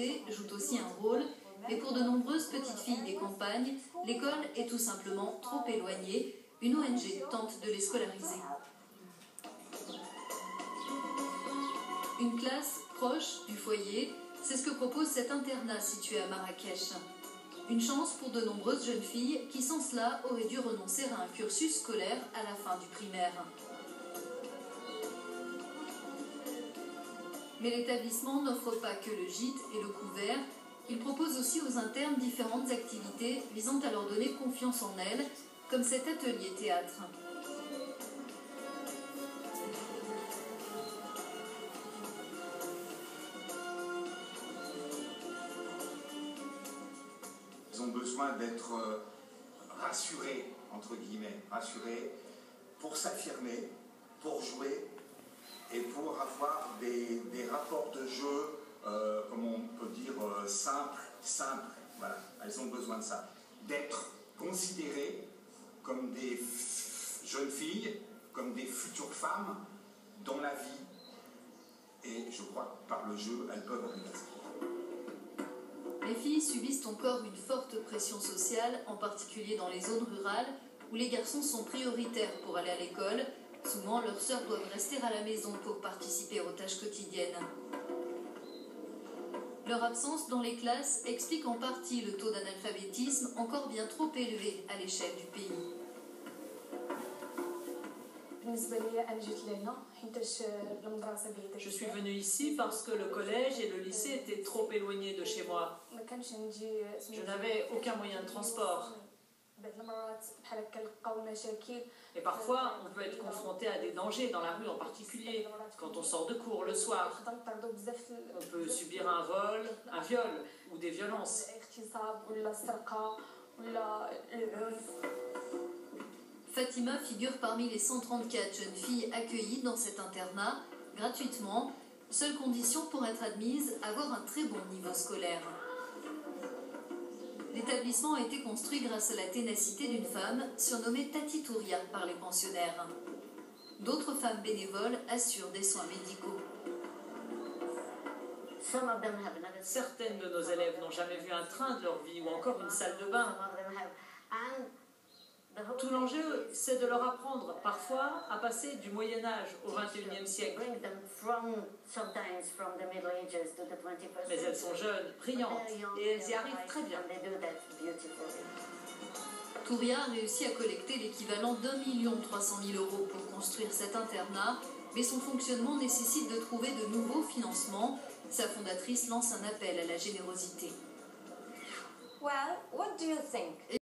pauvreté joue aussi un rôle, mais pour de nombreuses petites filles des campagnes, l'école est tout simplement trop éloignée. Une ONG tente de les scolariser. Une classe proche du foyer, c'est ce que propose cet internat situé à Marrakech. Une chance pour de nombreuses jeunes filles qui, sans cela, auraient dû renoncer à un cursus scolaire à la fin du primaire. Mais l'établissement n'offre pas que le gîte et le couvert. Il propose aussi aux internes différentes activités visant à leur donner confiance en elles, comme cet atelier théâtre. Ils ont besoin d'être rassurés, entre guillemets, rassurés pour s'affirmer, pour jouer et pour avoir des rapports de jeu, comme on peut dire, simples. Voilà, elles ont besoin de ça. D'être considérées comme des jeunes filles, comme des futures femmes dans la vie. Et je crois que par le jeu, elles peuvent arriver à ça. Les filles subissent encore une forte pression sociale, en particulier dans les zones rurales, où les garçons sont prioritaires pour aller à l'école. Souvent, leurs sœurs doivent rester à la maison pour participer aux tâches quotidiennes. Leur absence dans les classes explique en partie le taux d'analphabétisme encore bien trop élevé à l'échelle du pays. Je suis venue ici parce que le collège et le lycée étaient trop éloignés de chez moi. Je n'avais aucun moyen de transport. Et parfois, on peut être confronté à des dangers dans la rue en particulier, quand on sort de cours le soir. On peut subir un vol, un viol ou des violences. Fatima figure parmi les 134 jeunes filles accueillies dans cet internat, gratuitement. Seule condition pour être admise, avoir un très bon niveau scolaire. L'établissement a été construit grâce à la ténacité d'une femme, surnommée Tati Touria par les pensionnaires. D'autres femmes bénévoles assurent des soins médicaux. Certaines de nos élèves n'ont jamais vu un train de leur vie ou encore une salle de bain. Tout l'enjeu, c'est de leur apprendre parfois à passer du Moyen-Âge au XXIe siècle. Mais elles sont jeunes, brillantes, et elles y arrivent très bien. Touria a réussi à collecter l'équivalent d'1 300 000 € pour construire cet internat, mais son fonctionnement nécessite de trouver de nouveaux financements. Sa fondatrice lance un appel à la générosité. Well, what do you think?